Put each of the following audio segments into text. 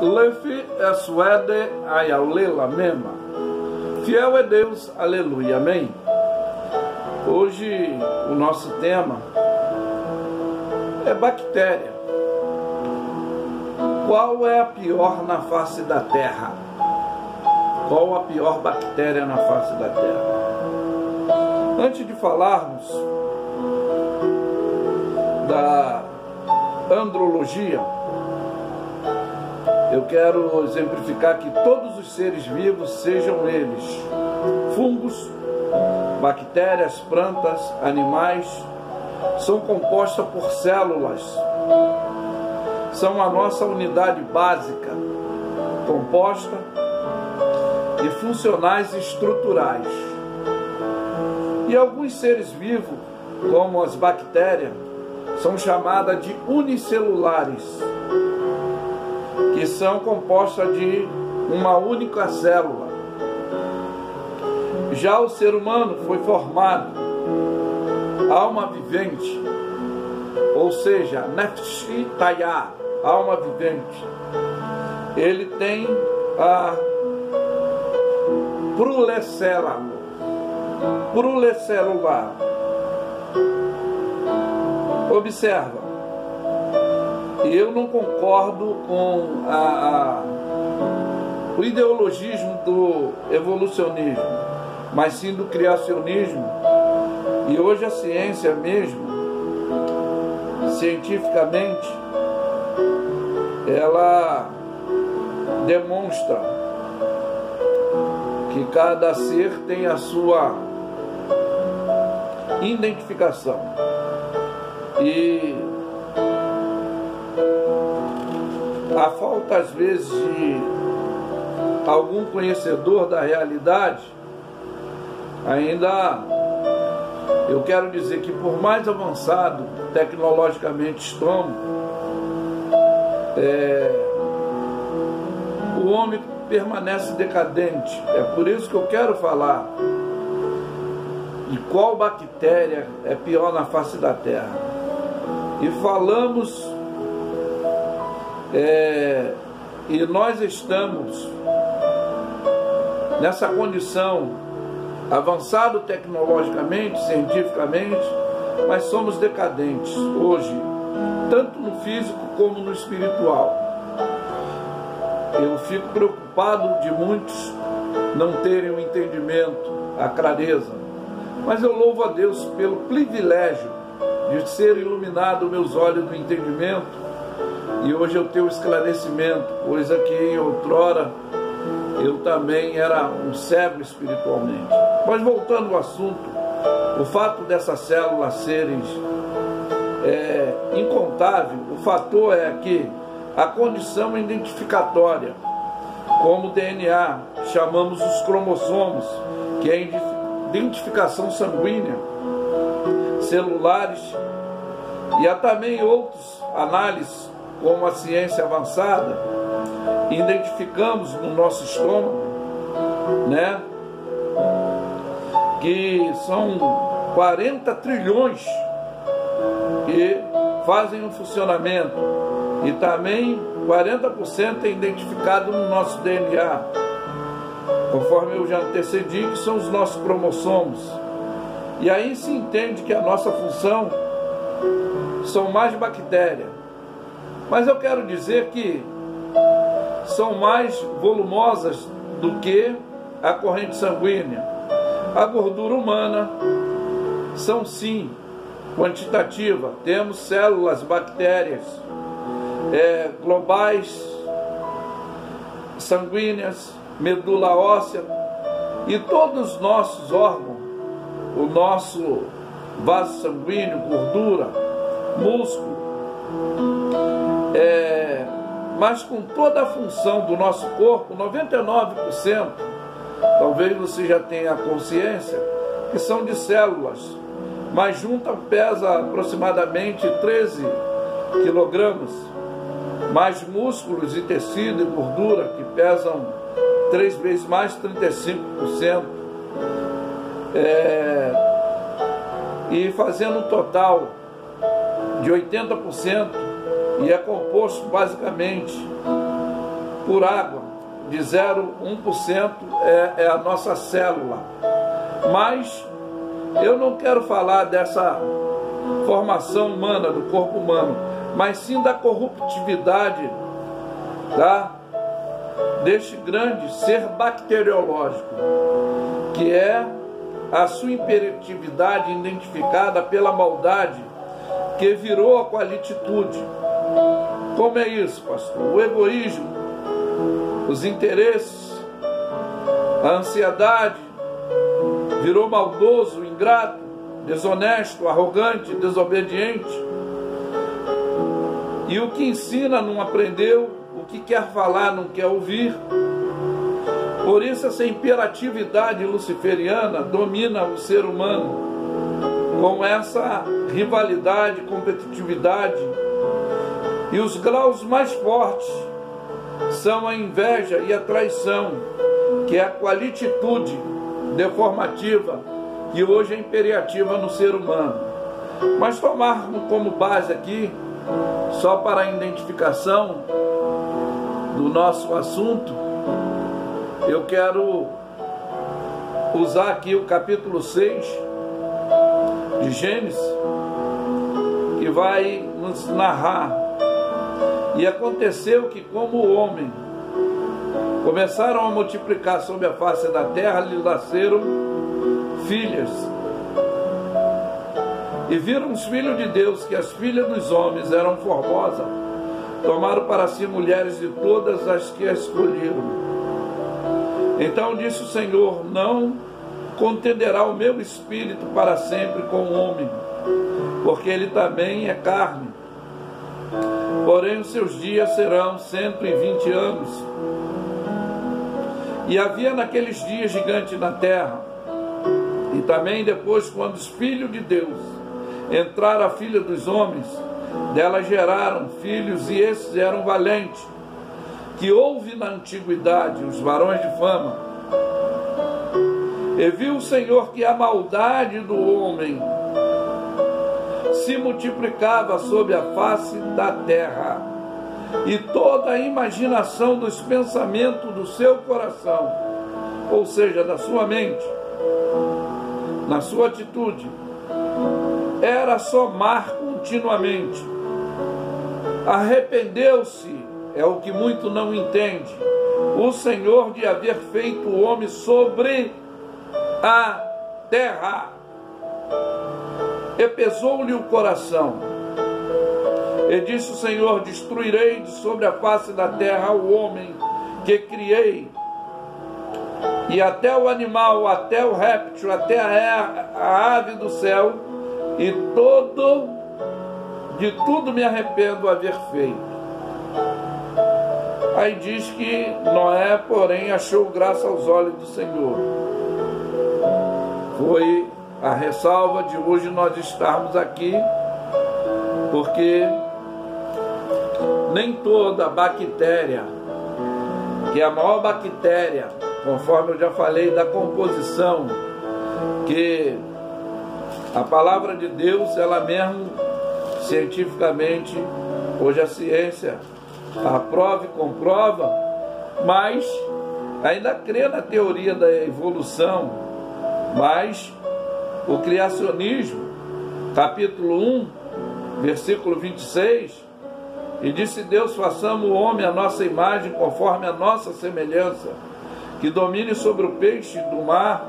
Lefi Eswede Ayaulela Mema. Fiel é Deus, aleluia, amém. Hoje o nosso tema é bactéria. Qual é a pior na face da terra? Qual a pior bactéria na face da terra? Antes de falarmos da andrologia, eu quero exemplificar que todos os seres vivos, sejam eles fungos, bactérias, plantas, animais, são compostos por células. São a nossa unidade básica, composta e funcionais e estruturais. E alguns seres vivos, como as bactérias, são chamadas de unicelulares, que são compostas de uma única célula. Já o ser humano foi formado, alma vivente, ou seja, Nefesh Hayah, alma vivente. Ele tem a pluricelular. Observa, eu não concordo com o ideologismo do evolucionismo, mas sim do criacionismo. E hoje a ciência mesmo, cientificamente, ela demonstra que cada ser tem a sua identificação. E a falta às vezes de algum conhecedor da realidade, ainda eu quero dizer que por mais avançado tecnologicamente estamos, o homem permanece decadente. É por isso que eu quero falar de qual bactéria é pior na face da terra. E falamos, e nós estamos nessa condição, avançado tecnologicamente, cientificamente, mas somos decadentes hoje, tanto no físico como no espiritual. Eu fico preocupado de muitos não terem o entendimento, a clareza, mas eu louvo a Deus pelo privilégio de ser iluminado meus olhos do entendimento, e hoje eu tenho esclarecimento, coisa que outrora eu também era um cego espiritualmente. Mas voltando ao assunto, o fato dessas células serem incontável, o fator é que a condição identificatória, como DNA, chamamos os cromossomos, que é a identificação sanguínea, celulares, e há também outras análises, como a ciência avançada, identificamos no nosso estômago, né, que são 40 trilhões que fazem um funcionamento, e também 40% é identificado no nosso DNA, conforme eu já antecedi, que são os nossos cromossomos. E aí se entende que a nossa função são mais bactérias. Mas eu quero dizer que são mais volumosas do que a corrente sanguínea. A gordura humana são sim quantitativa. Temos células, bactérias globais, sanguíneas, medula óssea, e todos os nossos órgãos, o nosso vaso sanguíneo, gordura, músculo, mas com toda a função do nosso corpo, 99%, talvez você já tenha consciência, que são de células, mas junta pesa aproximadamente 13 quilogramas, mais músculos e tecido e gordura, que pesam 3 vezes mais, 35%, e fazendo um total de 80%, e é composto basicamente por água, de 0,1% é a nossa célula. Mas eu não quero falar dessa formação humana, do corpo humano, mas sim da corruptividade, tá? Deste grande ser bacteriológico, que é a sua imperatividade identificada pela maldade, que virou a qualititude. Como é isso, pastor? O egoísmo, os interesses, a ansiedade, virou maldoso, ingrato, desonesto, arrogante, desobediente. E o que ensina não aprendeu, o que quer falar não quer ouvir. Por isso essa imperatividade luciferiana domina o ser humano, com essa rivalidade, competitividade. E os graus mais fortes são a inveja e a traição, que é a qualititude deformativa que hoje é imperativa no ser humano. Mas tomarmos como base aqui, só para a identificação do nosso assunto, eu quero usar aqui o capítulo 6 de Gênesis, que vai nos narrar. E aconteceu que, como o homem começaram a multiplicar sobre a face da terra, lhe nasceram filhas. E viram os filhos de Deus que as filhas dos homens eram formosas, tomaram para si mulheres de todas as que a escolheram. Então disse o Senhor: não contenderá o meu espírito para sempre com o homem, porque ele também é carne. Porém os seus dias serão 120 anos. E havia naqueles dias gigante na terra. E também depois, quando os filhos de Deus entraram a filha dos homens, delas geraram filhos, e esses eram valentes, que houve na antiguidade os varões de fama. E viu o Senhor que a maldade do homem se multiplicava sobre a face da terra, e toda a imaginação dos pensamentos do seu coração, ou seja, da sua mente, na sua atitude, era só mar continuamente. Arrependeu-se, é o que muito não entende, o Senhor de haver feito o homem sobre a terra, e pesou-lhe o coração. E disse o Senhor: destruirei de sobre a face da terra o homem que criei, e até o animal, até o réptil, até a ave do céu, e de tudo me arrependo haver feito. Aí diz que Noé, porém, achou graça aos olhos do Senhor. Foi a ressalva de hoje nós estarmos aqui, porque nem toda bactéria, que é a maior bactéria, conforme eu já falei da composição, que a palavra de Deus, ela mesmo, cientificamente, hoje a ciência aprova e comprova, mas ainda crê na teoria da evolução, mas o criacionismo, capítulo 1, versículo 26, e disse Deus: façamos o homem à nossa imagem, conforme a nossa semelhança, que domine sobre o peixe do mar,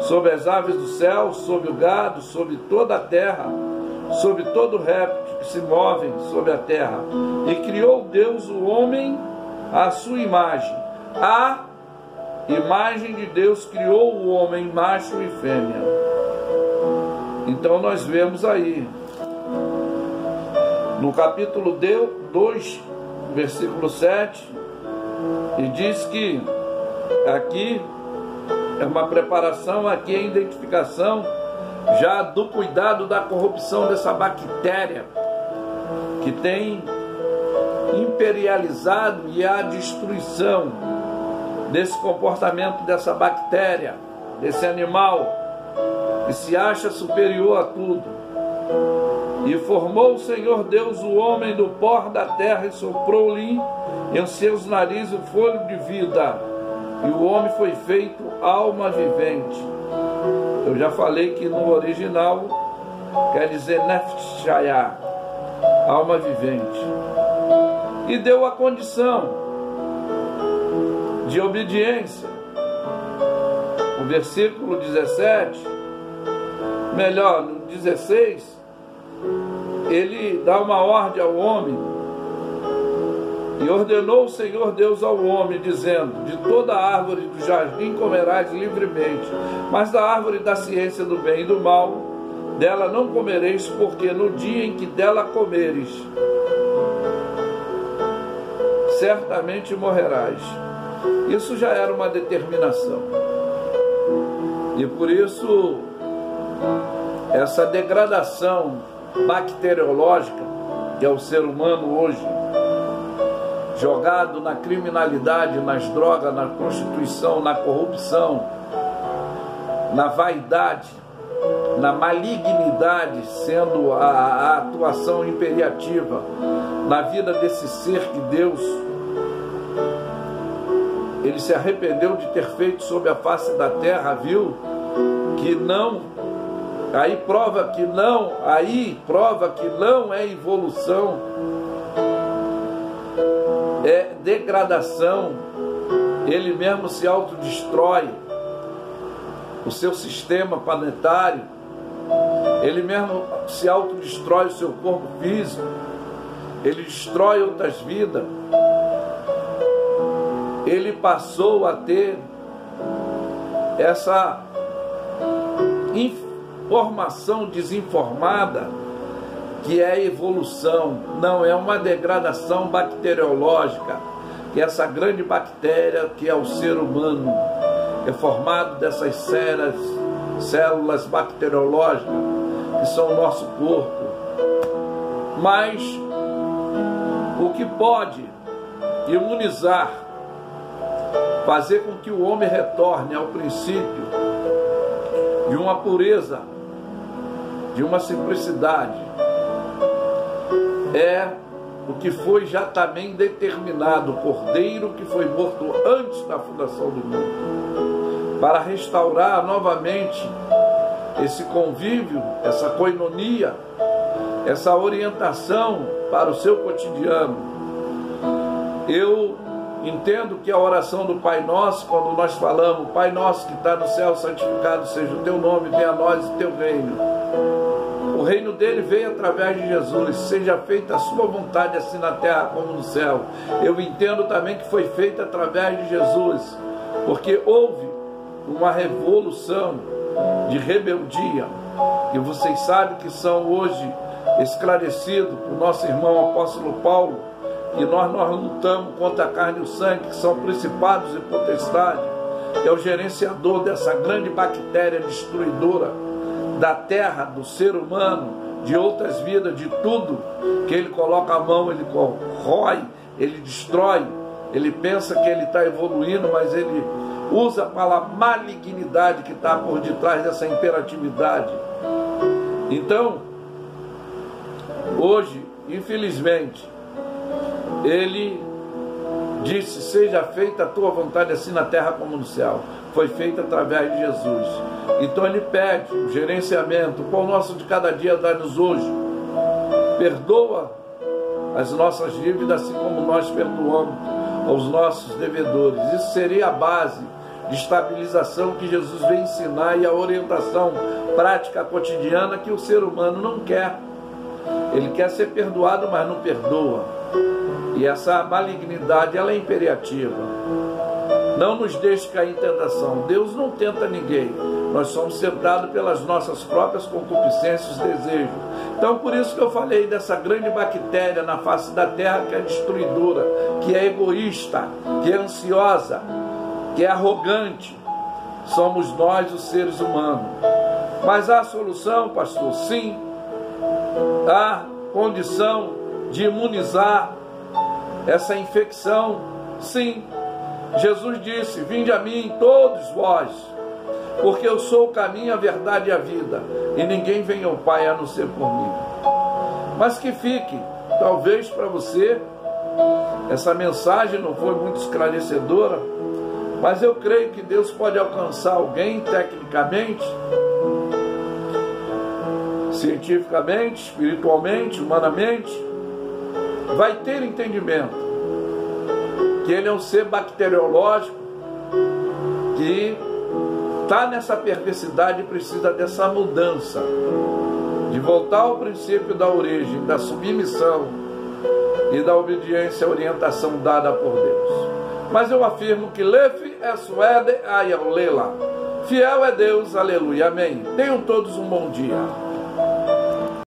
sobre as aves do céu, sobre o gado, sobre toda a terra, sobre todo réptil que se move sobre a terra. E criou Deus o homem à sua imagem. A imagem de Deus criou o homem, macho e fêmea. Então nós vemos aí, no capítulo 2, versículo 7, e diz que aqui é uma preparação, aqui é a identificação já do cuidado da corrupção dessa bactéria que tem imperializado, e a destruição desse comportamento dessa bactéria, desse animal que se acha superior a tudo. E formou o Senhor Deus o homem do pó da terra e soprou-lhe em seus narizes o fôlego de vida. E o homem foi feito alma vivente. Eu já falei que no original quer dizer Nefesh Hayah, alma vivente. E deu a condição de obediência. O versículo 17, melhor, no 16, ele dá uma ordem ao homem. E ordenou o Senhor Deus ao homem, dizendo: de toda a árvore do jardim comerás livremente, mas da árvore da ciência do bem e do mal, dela não comereis, porque no dia em que dela comeres, certamente morrerás. Isso já era uma determinação. E por isso, essa degradação bacteriológica que é o ser humano hoje, jogado na criminalidade, nas drogas, na prostituição, na corrupção, na vaidade, na malignidade, sendo a atuação imperativa na vida desse ser que Deus, ele se arrependeu de ter feito sobre a face da terra, viu que não, aí prova que não é evolução, é degradação. Ele mesmo se autodestrói, o seu sistema planetário, ele mesmo se autodestrói o seu corpo físico, ele destrói outras vidas. Ele passou a ter essa informação desinformada, que é evolução, não é uma degradação bacteriológica, que é essa grande bactéria que é o ser humano, é formado dessas células bacteriológicas que são o nosso corpo. Mas o que pode imunizar, fazer com que o homem retorne ao princípio de uma pureza, de uma simplicidade, é o que foi já também determinado, o Cordeiro que foi morto antes da fundação do mundo, para restaurar novamente esse convívio, essa koinonia, essa orientação para o seu cotidiano. Eu entendo que a oração do Pai Nosso, quando nós falamos: Pai Nosso que está no céu, santificado seja o teu nome, venha a nós o teu reino. O reino dele veio através de Jesus. Seja feita a sua vontade, assim na terra como no céu. Eu entendo também que foi feita através de Jesus, porque houve uma revolução de rebeldia, e vocês sabem que são hoje esclarecidos por nosso irmão apóstolo Paulo, e nós lutamos contra a carne e o sangue, que são principados e potestades, que é o gerenciador dessa grande bactéria destruidora da terra, do ser humano, de outras vidas, de tudo que ele coloca a mão, ele corrói, ele destrói. Ele pensa que ele está evoluindo, mas ele usa para a malignidade que está por detrás dessa imperatividade. Então, hoje, infelizmente, ele disse: seja feita a tua vontade, assim na terra como no céu. Foi feita através de Jesus. Então ele pede o gerenciamento: o pão nosso de cada dia dá-nos hoje. Perdoa as nossas dívidas, assim como nós perdoamos aos nossos devedores. Isso seria a base de estabilização que Jesus vem ensinar, e a orientação prática cotidiana que o ser humano não quer. Ele quer ser perdoado, mas não perdoa. E essa malignidade, ela é imperativa. Não nos deixe cair em tentação. Deus não tenta ninguém. Nós somos tentados pelas nossas próprias concupiscências e desejos. Então, por isso que eu falei dessa grande bactéria na face da terra, que é destruidora, que é egoísta, que é ansiosa, que é arrogante. Somos nós, os seres humanos. Mas há solução, pastor? Sim. Há condição de imunizar essa infecção? Sim. Jesus disse: vinde a mim todos vós, porque eu sou o caminho, a verdade e a vida, e ninguém vem ao Pai a não ser por mim. mas que fique, talvez para você, essa mensagem não foi muito esclarecedora, mas eu creio que Deus pode alcançar alguém tecnicamente, cientificamente, espiritualmente, humanamente, vai ter entendimento que ele é um ser bacteriológico que está nessa perversidade e precisa dessa mudança, de voltar ao princípio da origem, da submissão e da obediência à orientação dada por Deus. Mas eu afirmo que Lefe é suede ayalela. Fiel é Deus, aleluia, amém. Tenham todos um bom dia.